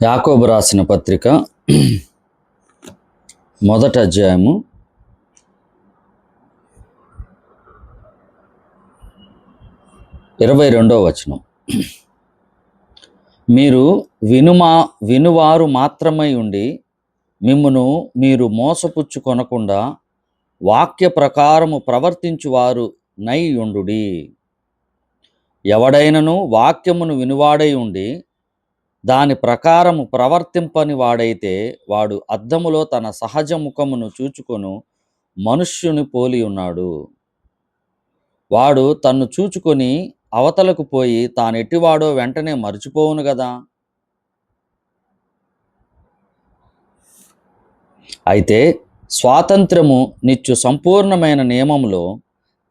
యాకోబు రాసిన పత్రిక మొదటి అధ్యాయము 22వ వచనం. మీరు వినువారు మాత్రమై ఉండి మిమ్మును మీరు మోసపుచ్చుకొనకుండా వాక్య ప్రకారము ప్రవర్తించువారు నై ఉండుడి. ఎవడైనను వాక్యమును వినువాడై ఉండి దాని ప్రకారము ప్రవర్తింపని వాడైతే వాడు అద్దములో తన సహజ ముఖమును చూచుకొను మనుష్యుని పోలి ఉన్నాడు. వాడు తన్ను చూచుకొని అవతలకు పోయి తానెట్టివాడో వెంటనే మర్చిపోవును గదా. అయితే స్వాతంత్రము నిచ్చు సంపూర్ణమైన నియమములో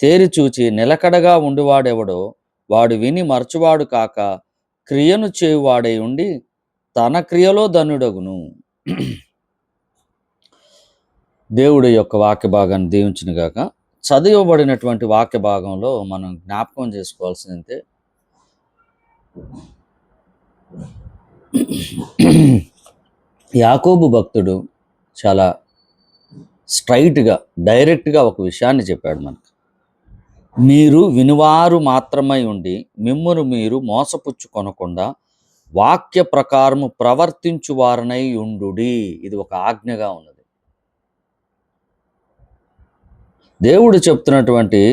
తేరిచూచి నిలకడగా ఉండివాడెవడో వాడు విని మరచువాడు కాక క్రియను చేయువాడై ఉండి తన క్రియలో ధన్యుడగును. దేవుడి యొక్క వాక్య భాగాన్ని దీవించును గాక. చదివబడినటువంటి వాక్య భాగంలో మనం జ్ఞాపకం చేసుకోవాల్సిందంటే యాకోబు భక్తుడు చాలా స్ట్రైట్గా డైరెక్ట్గా ఒక విషయాన్ని చెప్పాడు మనకు. మీరు వినువారు మాత్రమై ఉండి మిమ్మును మీరు మోసపుచ్చుకొనకుండా వాక్య ప్రకారము ప్రవర్తించువారనై ఉండుడి. ఇది ఒక ఆజ్ఞగా ఉన్నది. దేవుడు చెప్తున్నటువంటి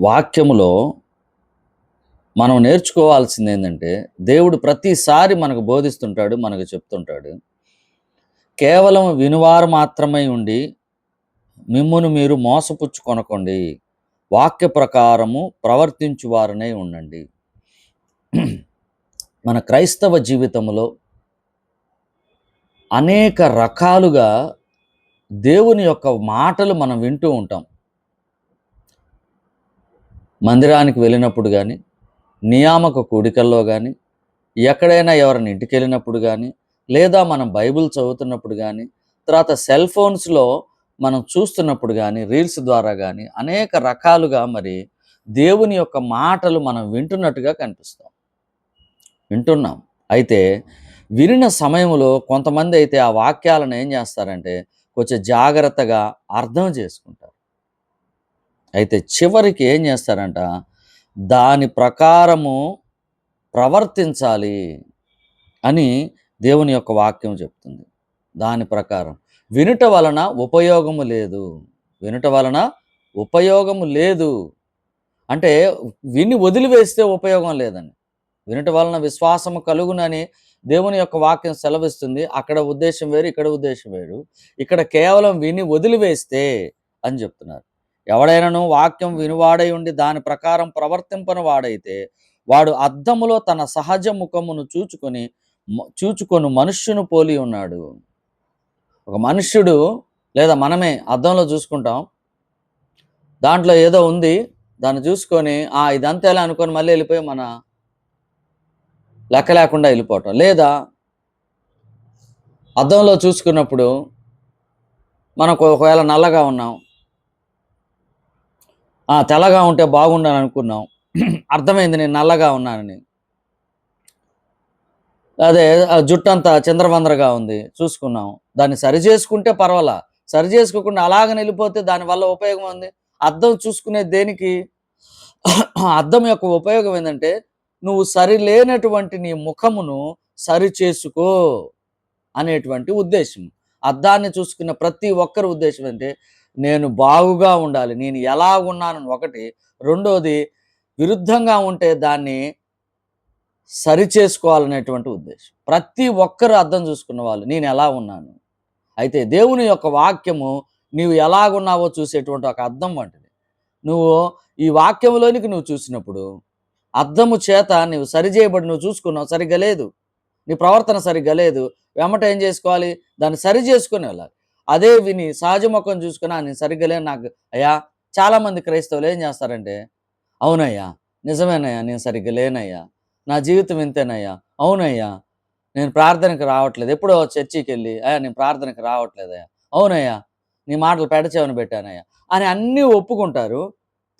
వాక్యములో మనం నేర్చుకోవాల్సింది ఏంటంటే, దేవుడు ప్రతిసారి మనకు బోధిస్తుంటాడు, మనకు చెప్తుంటాడు. కేవలం వినువారు మాత్రమై ఉండి మిమ్మును మీరు మోసపుచ్చుకొనకండి, వాక్య ప్రకారము ప్రవర్తించువారనై ఉండండి. మన క్రైస్తవ జీవితంలో అనేక రకాలుగా దేవుని యొక్క మాటలు మనం వింటూ ఉంటాం. మందిరానికి వెళ్ళినప్పుడు కానీ, నియామక కూడికల్లో కానీ, ఎక్కడైనా ఎవరైనా ఇంటికి వెళ్ళినప్పుడు కానీ, లేదా మనం బైబిల్ చదువుతున్నప్పుడు కానీ, తర్వాత సెల్ ఫోన్స్లో మనం చూస్తున్నప్పుడు కానీ, రీల్స్ ద్వారా కానీ అనేక రకాలుగా మరి దేవుని యొక్క మాటలు మనం వింటున్నట్టుగా వింటున్నాం. అయితే వినిన సమయంలో కొంతమంది అయితే ఆ వాక్యాలను ఏం చేస్తారంటే కొంచెం జాగ్రత్తగా అర్థం చేసుకుంటారు. అయితే చివరికి ఏం చేస్తారంట, దాని ప్రకారము ప్రవర్తించాలి అని దేవుని యొక్క వాక్యం చెప్తుంది. దాని ప్రకారం వినుట వలన ఉపయోగము లేదు అంటే విని వదిలివేస్తే ఉపయోగం లేదని. వినుట వలన విశ్వాసము కలుగునని దేవుని యొక్క వాక్యం సెలవిస్తుంది. అక్కడ ఉద్దేశం వేరు, ఇక్కడ ఉద్దేశం వేరు. ఇక్కడ కేవలం విని వదిలివేస్తే అని చెప్తున్నారు. ఎవడైనాను వాక్యం వినువాడై ఉండి దాని ప్రకారం ప్రవర్తింపని వాడైతే వాడు అద్దములో తన సహజ ముఖమును చూచుకొని మనుష్యును పోలి ఉన్నాడు. ఒక మనుష్యుడు లేదా మనమే అద్దంలో చూసుకుంటాం, దాంట్లో ఏదో ఉంది, దాన్ని చూసుకొని ఇదంతా ఎలా అనుకొని మళ్ళీ వెళ్ళిపోయి మన లెక్క లేకుండా వెళ్ళిపోవటం. లేదా అద్దంలో చూసుకున్నప్పుడు మనకు ఒకవేళ నల్లగా ఉన్నాం, తెల్లగా ఉంటే బాగుండని అనుకున్నాం, అర్థమైంది నేను నల్లగా ఉన్నానని. అదే జుట్టంతా చిందరవందరగా ఉంది, చూసుకున్నాం, దాన్ని సరి చేసుకుంటే పర్వాలా, సరి చేసుకోకుండా అలాగని వెళ్ళిపోతే దానివల్ల ఉపయోగం ఉంది. అద్దం చూసుకునే దేనికి? అద్దం యొక్క ఉపయోగం ఏంటంటే నువ్వు సరిలేనటువంటి నీ ముఖమును సరి చేసుకో అనేటువంటి ఉద్దేశం. అద్దాన్ని చూసుకున్న ప్రతి ఒక్కరి ఉద్దేశం అంటే నేను బాగుగా ఉండాలి, నేను ఎలా ఉన్నానని ఒకటి. రెండోది విరుద్ధంగా ఉంటే దాన్ని సరి చేసుకోవాలనేటువంటి ఉద్దేశం. ప్రతి ఒక్కరు అద్దం చూసుకున్న వాళ్ళు నేను ఎలా ఉన్నాను. అయితే దేవుని యొక్క వాక్యము నీవు ఎలాగున్నావో చూసేటువంటి ఒక అద్దం వంటిది. నువ్వు ఈ వాక్యంలోనికి నువ్వు చూసినప్పుడు అద్దము చేత నువ్వు సరిచేయబడి నువ్వు చూసుకున్నావు, సరిగ్గా లేదు, నీ ప్రవర్తన సరిగ్గా లేదు, వెంబట ఏం చేసుకోవాలి, దాన్ని సరి చేసుకుని వెళ్ళాలి. అదే విని సహజ ముఖం చూసుకున్నా నేను సరిగ్గా లేను, నాకు అయ్యా. చాలామంది క్రైస్తవులు ఏం చేస్తారంటే, అవునయ్యా, నిజమేనయ్యా, నేను సరిగ్గా లేనయ్యా, నా జీవితం ఇంతేనయ్యా, అవునయ్యా, నేను ప్రార్థనకి రావట్లేదు, ఎప్పుడో చర్చికి వెళ్ళి నేను ప్రార్థనకి రావట్లేదయ్యా, అవునయ్యా, నీ మాటలు పెడచేవని పెట్టానయ్యా అని అన్నీ ఒప్పుకుంటారు.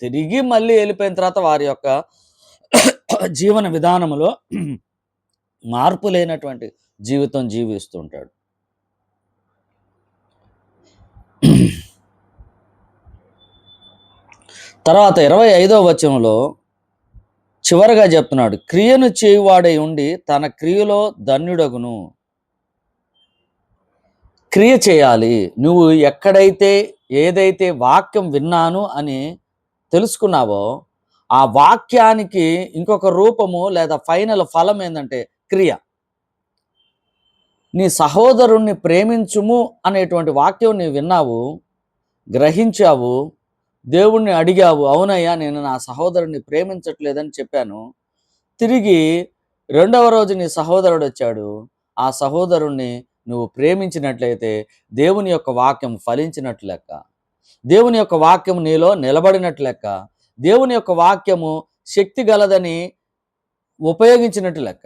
తిరిగి మళ్ళీ వెళ్ళిపోయిన తర్వాత వారి యొక్క జీవన విధానంలో మార్పు లేనటువంటి జీవితం జీవిస్తుంటాడు. తర్వాత 25వ వచనంలో చివరగా చెప్తున్నాడు, క్రియను చేయువాడై ఉండి తన క్రియలో ధన్యుడగును. క్రియ చేయాలి. నువ్వు ఎక్కడైతే ఏదైతే వాక్యం విన్నాను అని తెలుసుకున్నావో ఆ వాక్యానికి ఇంకొక రూపము లేదా ఫైనల్ ఫలం ఏంటంటే క్రియ. నీ సహోదరుణ్ణి ప్రేమించుము అనేటువంటి వాక్యం నీవు విన్నావు, గ్రహించావు, దేవుణ్ణి అడిగావు, అవునయ్యా నేను నా సహోదరుణ్ణి ప్రేమించట్లేదని చెప్పాను. తిరిగి రెండవ రోజు నీ సహోదరుడు వచ్చాడు. ఆ సహోదరుణ్ణి నువ్వు ప్రేమించినట్లయితే దేవుని యొక్క వాక్యం ఫలించినట్లు లెక్క, దేవుని యొక్క వాక్యం నీలో నిలబడినట్లు లెక్క, దేవుని యొక్క వాక్యము శక్తి గలదని ఉపయోగించినట్టు లెక్క.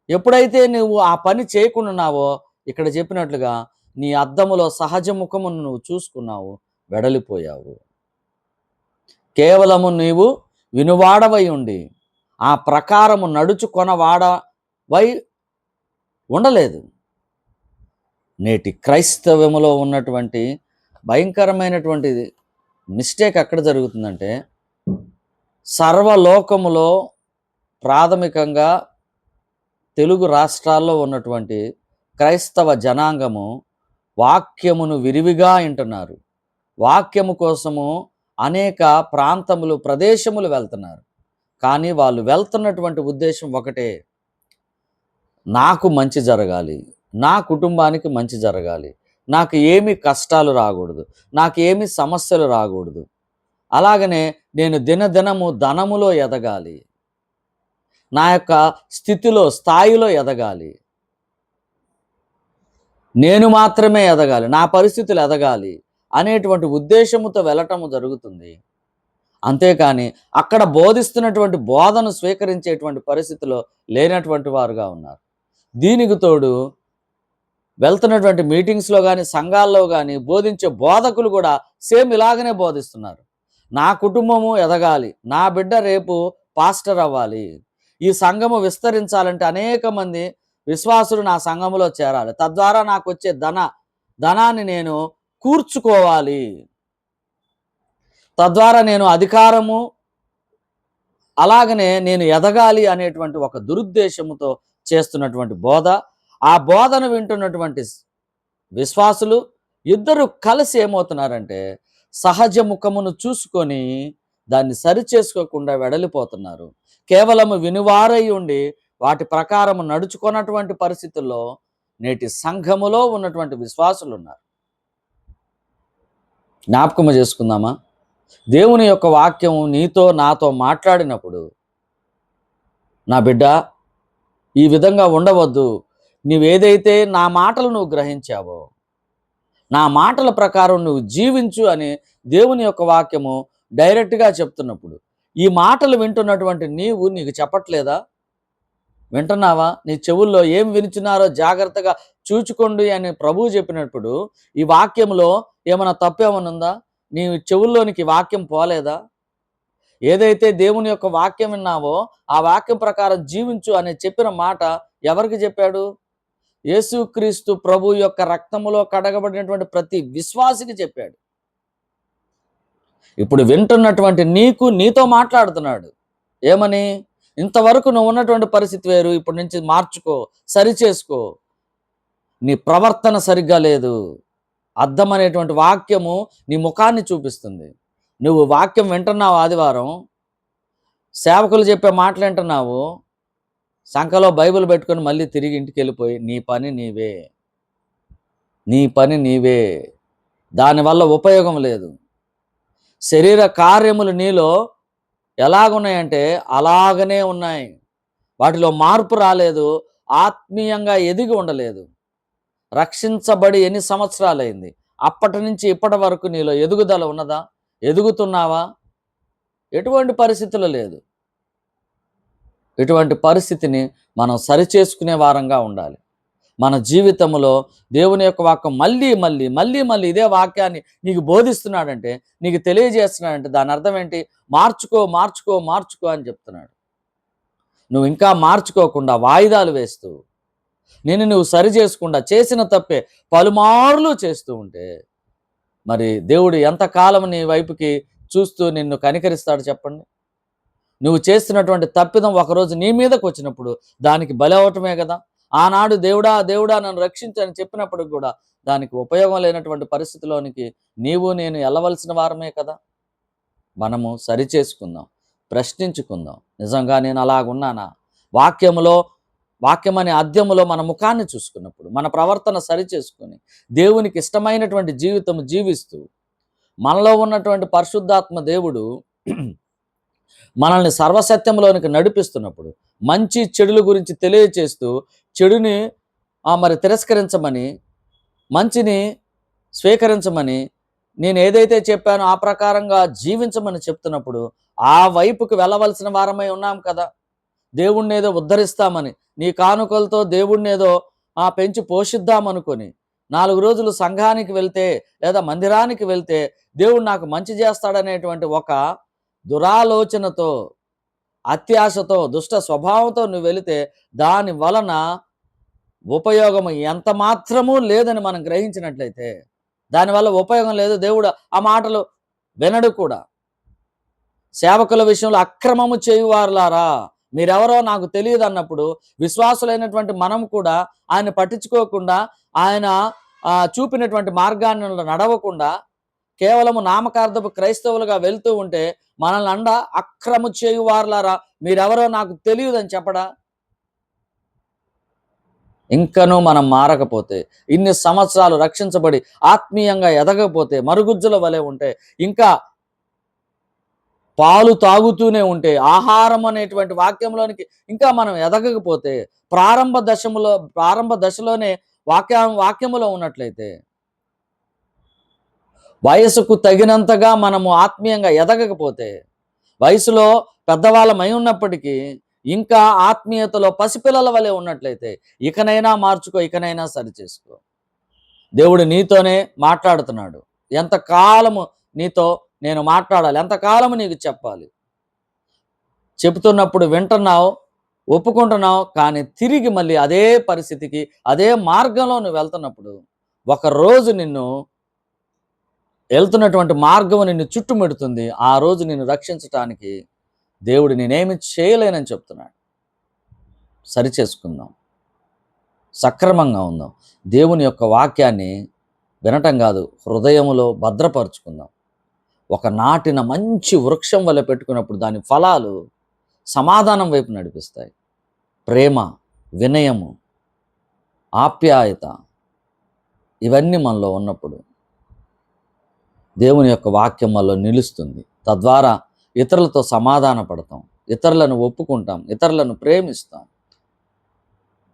ఎప్పుడైతే నువ్వు ఆ పని చేయకుండాన్నావో ఇక్కడ చెప్పినట్లుగా నీ అద్దములో సహజ ముఖమును నువ్వు చూసుకున్నావు, వెడలిపోయావు. కేవలము నీవు వినువాడవై ఉండి ఆ ప్రకారము నడుచుకొనవాడవై ఉండలేదు. నేటి క్రైస్తవములో ఉన్నటువంటి భయంకరమైనటువంటి మిస్టేక్ ఎక్కడ జరుగుతుందంటే, సర్వలోకములో ప్రాథమికంగా తెలుగు రాష్ట్రాల్లో ఉన్నటువంటి క్రైస్తవ జనాంగము వాక్యమును విరివిగా వింటున్నారు. వాక్యము కోసము అనేక ప్రాంతములు ప్రదేశములు వెళ్తున్నారు. కానీ వాళ్ళు వెళ్తున్నటువంటి ఉద్దేశం ఒకటే, నాకు మంచి జరగాలి, నా కుటుంబానికి మంచి జరగాలి, నాకు ఏమి కష్టాలు రాకూడదు, నాకు ఏమి సమస్యలు రాకూడదు, అలాగనే నేను దినదినము ధనములో ఎదగాలి, నా యొక్క స్థితిలో స్థాయిలో ఎదగాలి, నేను మాత్రమే ఎదగాలి, నా పరిస్థితులు ఎదగాలి అనేటువంటి ఉద్దేశముతో వెళ్ళటము జరుగుతుంది. అంతేకాని అక్కడ బోధిస్తున్నటువంటి బోధను స్వీకరించేటువంటి పరిస్థితిలో లేనటువంటి వారుగా ఉన్నారు. దీనికి తోడు వెళ్తున్నటువంటి మీటింగ్స్లో కానీ సంఘాల్లో కానీ బోధించే బోధకులు కూడా సేమ్ ఇలాగనే బోధిస్తున్నారు. నా కుటుంబము ఎదగాలి, నా బిడ్డ రేపు పాస్టర్ అవ్వాలి, ఈ సంఘము విస్తరించాలంటే అనేక మంది విశ్వాసులు నా సంఘములో చేరాలి, తద్వారా నాకు వచ్చే ధనాన్ని నేను కూర్చుకోవాలి, తద్వారా నేను అధికారము అలాగనే నేను ఎదగాలి అనేటువంటి ఒక దురుద్దేశముతో చేస్తున్నటువంటి బోధ. ఆ బోధను వింటున్నటువంటి విశ్వాసులు ఇద్దరు కలిసి ఏమవుతున్నారంటే సహజ ముఖమును చూసుకొని దాన్ని సరిచేసుకోకుండా వెడలిపోతున్నారు. కేవలము వినువారై ఉండి వాటి ప్రకారము నడుచుకున్నటువంటి పరిస్థితుల్లో నేటి సంఘములో ఉన్నటువంటి విశ్వాసులు ఉన్నారు. జ్ఞాపకము చేసుకుందామా, దేవుని యొక్క వాక్యం నీతో నాతో మాట్లాడినప్పుడు, నా బిడ్డ ఈ విధంగా ఉండవద్దు, నీవేదైతే నా మాటలు నువ్వు గ్రహించావో నా మాటల ప్రకారం నువ్వు జీవించు అని దేవుని యొక్క వాక్యము డైరెక్ట్గా చెప్తున్నప్పుడు ఈ మాటలు వింటున్నటువంటి నీకు చెప్పట్లేదా? వింటున్నావా? నీ చెవుల్లో ఏం వినుచున్నారో జాగ్రత్తగా చూచుకోండి అని ప్రభువు చెప్పినప్పుడు ఈ వాక్యంలో ఏమైనా తప్పేమన్నా ఉందా? నీ చెవుల్లోనికి వాక్యం పోలేదా? ఏదైతే దేవుని యొక్క వాక్యం విన్నావో ఆ వాక్యం ప్రకారం జీవించు అని చెప్పిన మాట ఎవరికి చెప్పాడు? యేసుక్రీస్తు ప్రభు యొక్క రక్తములో కడగబడినటువంటి ప్రతి విశ్వాసికి చెప్పాడు. ఇప్పుడు వింటున్నటువంటి నీతో మాట్లాడుతున్నాడు. ఏమని? ఇంతవరకు నువ్వు ఉన్నటువంటి పరిస్థితి వేరు, ఇప్పటి నుంచి మార్చుకో, సరిచేసుకో, నీ ప్రవర్తన సరిగ్గా లేదు. అర్థం అనేటువంటి వాక్యము నీ ముఖాన్ని చూపిస్తుంది. నువ్వు వాక్యం వింటున్నావు, ఆదివారం సేవకులు చెప్పే మాటలు వింటున్నావు, సంఖలో బైబిల్ పెట్టుకొని మళ్ళీ తిరిగి ఇంటికి వెళ్ళిపోయి నీ పని నీవే, దానివల్ల ఉపయోగం లేదు. శరీర కార్యములు నీలో ఎలాగున్నాయంటే అలాగనే ఉన్నాయి, వాటిలో మార్పు రాలేదు, ఆత్మీయంగా ఎదిగి ఉండలేదు. రక్షించబడి ఎన్ని సంవత్సరాలైంది? అప్పటి నుంచి ఇప్పటి వరకు నీలో ఎదుగుదల ఉన్నదా? ఎదుగుతున్నావా? ఎటువంటి పరిస్థితులు లేదు. ఇటువంటి పరిస్థితిని మనం సరిచేసుకునే వారంగా ఉండాలి. మన జీవితంలో దేవుని యొక్క వాక్యం మళ్ళీ మళ్ళీ మళ్ళీ మళ్ళీ ఇదే వాక్యాన్ని నీకు బోధిస్తున్నాడంటే, నీకు తెలియజేస్తున్నాడంటే దాని అర్థం ఏంటి? మార్చుకో మార్చుకో మార్చుకో అని చెప్తున్నాడు. నువ్వు ఇంకా మార్చుకోకుండా వాయిదాలు వేస్తూ నిన్ను నువ్వు సరి చేసుకుండా చేసిన తప్పే పలుమార్లు చేస్తూ ఉంటే మరి దేవుడు ఎంతకాలం నీ వైపుకి చూస్తూ నిన్ను కనికరిస్తాడు చెప్పండి? నువ్వు చేస్తున్నటువంటి తప్పిదం ఒకరోజు నీ మీదకి వచ్చినప్పుడు దానికి బలి అవటమే కదా. ఆనాడు దేవుడా దేవుడా నన్ను రక్షించని చెప్పినప్పుడు కూడా దానికి ఉపయోగం లేనటువంటి పరిస్థితిలోనికి నీవు నేను వెళ్ళవలసిన వారమే కదా. మనము సరి చేసుకుందాం, ప్రశ్నించుకుందాం. నిజంగా నేను అలాగున్నానా? వాక్యములో వాక్యం అనే అద్దెములో మన ముఖాన్ని చూసుకున్నప్పుడు మన ప్రవర్తన సరి చేసుకొని దేవునికి ఇష్టమైనటువంటి జీవితం జీవిస్తూ మనలో ఉన్నటువంటి పరిశుద్ధాత్మ దేవుడు మనల్ని సర్వసత్యంలోనికి నడిపిస్తున్నప్పుడు మంచి చెడుల గురించి తెలియచేస్తూ చెడుని మరి తిరస్కరించమని, మంచిని స్వీకరించమని, నేను ఏదైతే చెప్పానో ఆ ప్రకారంగా జీవించమని చెప్తున్నప్పుడు ఆ వైపుకు వెళ్ళవలసిన వారమై ఉన్నాం కదా. దేవుణ్ణి ఏదో ఉద్ధరిస్తామని నీ కానుకలతో దేవుణ్ణి ఏదో పెంచి పోషిద్దామనుకొని 4 రోజులు సంఘానికి వెళ్తే లేదా మందిరానికి వెళ్తే దేవుడు నాకు మంచి చేస్తాడనేటువంటి ఒక దురాలోచనతో, అత్యాశతో, దుష్ట స్వభావంతో నువ్వు వెళితే దాని వలన ఉపయోగం ఎంత మాత్రమూ లేదని మనం గ్రహించినట్లయితే, దానివల్ల ఉపయోగం లేదు. దేవుడు ఆ మాటలు వినడు కూడా. సేవకుల విషయంలో అక్రమము చేయువారులారా మీరెవరో నాకు తెలియదు అన్నప్పుడు విశ్వాసులైనటువంటి మనం కూడా ఆయన పట్టించుకోకుండా, ఆయన చూపినటువంటి మార్గాన్ని నడవకుండా కేవలము నామకార్థపు క్రైస్తవులుగా వెళ్తూ ఉంటే మనల్ని అక్రము చేయువారులారా మీరెవరో నాకు తెలియదని చెప్పడా? ఇంకనూ మనం మారకపోతే, ఇన్ని సంవత్సరాలు రక్షించబడి ఆత్మీయంగా ఎదగకపోతే, మరుగుజ్జుల వలె ఉంటే, ఇంకా పాలు తాగుతూనే ఉంటే, ఆహారం అనేటువంటి వాక్యంలోనికి ఇంకా మనం ఎదగకపోతే, ప్రారంభ దశలోనే వాక్యములో ఉన్నట్లయితే, వయసుకు తగినంతగా మనము ఆత్మీయంగా ఎదగకపోతే, వయసులో పెద్దవాళ్ళమై ఉన్నప్పటికీ ఇంకా ఆత్మీయతలో పసిపిల్లల వలె ఉన్నట్లయితే ఇకనైనా మార్చుకో, ఇకనైనా సరిచేసుకో. దేవుడు నీతోనే మాట్లాడుతున్నాడు. ఎంతకాలము నీతో నేను మాట్లాడాలి, ఎంతకాలము నీకు చెప్పాలి? చెబుతున్నప్పుడు వింటున్నావు, ఒప్పుకుంటున్నావు, కానీ తిరిగి మళ్ళీ అదే పరిస్థితికి అదే మార్గంలో నువ్వు వెళ్తున్నప్పుడు ఒకరోజు నిన్ను వెళ్తున్నటువంటి మార్గం నిన్ను చుట్టుముడుతుంది. ఆ రోజు నిన్ను రక్షించటానికి దేవుడు నేనేమి చేయలేనని చెప్తున్నాడు. సరిచేసుకుందాం, సక్రమంగా ఉందాం. దేవుని యొక్క వాక్యాన్ని వినటం కాదు, హృదయములో భద్రపరుచుకుందాం. ఒక నాటిన మంచి వృక్షం వల్ల పెట్టుకున్నప్పుడు దాని ఫలాలు సమాధానం వైపు నడిపిస్తాయి. ప్రేమ, వినయము, ఆప్యాయత ఇవన్నీ మనలో ఉన్నప్పుడు దేవుని యొక్క వాక్యం మనలో నిలుస్తుంది. తద్వారా ఇతరులతో సమాధాన పడతాం, ఇతరులను ఒప్పుకుంటాం, ఇతరులను ప్రేమిస్తాం.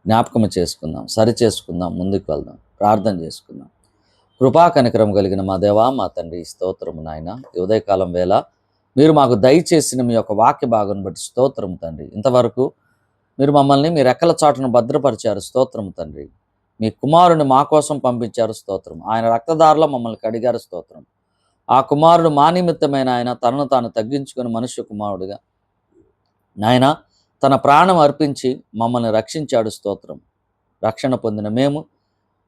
జ్ఞాపకం చేసుకుందాం, సరి చేసుకుందాం, ముందుకు వెళ్దాం, ప్రార్థన చేసుకుందాం. కృపా కనికరం కలిగిన మా దేవా, మా తండ్రి, స్తోత్రము నాయన. ఈ ఉదయకాలం వేళ మీరు మాకు దయచేసిన మీ యొక్క వాక్య భాగం బట్టి స్తోత్రము తండ్రి. ఇంతవరకు మీరు మమ్మల్ని మీ రెక్కల చాటును భద్రపరిచారు, స్తోత్రము తండ్రి. మీ కుమారుని మా కోసం పంపించారు, స్తోత్రం. ఆయన రక్తదారులో మమ్మల్ని కడిగారు, స్తోత్రం. ఆ కుమారుడు మా నిమిత్తమైన ఆయన తనను తాను తగ్గించుకుని మనుష్య కుమారుడుగా నాయన తన ప్రాణం అర్పించి మమ్మల్ని రక్షించాడు, స్తోత్రం. రక్షణ పొందిన మేము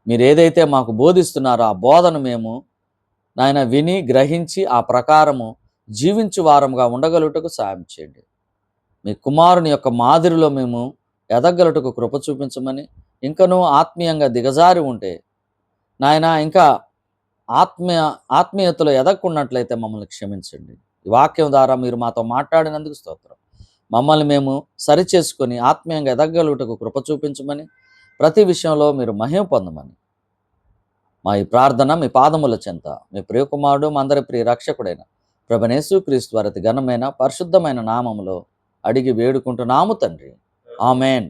మీరు ఏదైతే మాకు బోధిస్తున్నారో ఆ బోధన మేము నాయన విని గ్రహించి ఆ ప్రకారము జీవించు వారముగా ఉండగలుగుటకు సాయం చేయండి. మీ కుమారుని యొక్క మాదిరిలో మేము ఎదగలుటకు కృప చూపించమని, ఇంకనూ ఆత్మీయంగా దిగజారి ఉంటే నాయన ఇంకా ఆత్మీయతలో ఎదగకున్నట్లయితే మమ్మల్ని క్షమించండి. ఈ వాక్యం ద్వారా మీరు మాతో మాట్లాడినందుకు స్తోత్రం. మమ్మల్ని మేము సరిచేసుకొని ఆత్మీయంగా ఎదగలుగుటకు కృప చూపించమని, ప్రతి విషయంలో మీరు మహిమ పొందమని మా ఈ ప్రార్థన మీ పాదముల చెంత మీ ప్రియకుమారుడు మా అందరి ప్రియ రక్షకుడైన ప్రభువైన యేసుక్రీస్తు వారి ఘనమైన పరిశుద్ధమైన నామములో అడిగి వేడుకుంటున్నాము తండ్రి. ఆమేన్.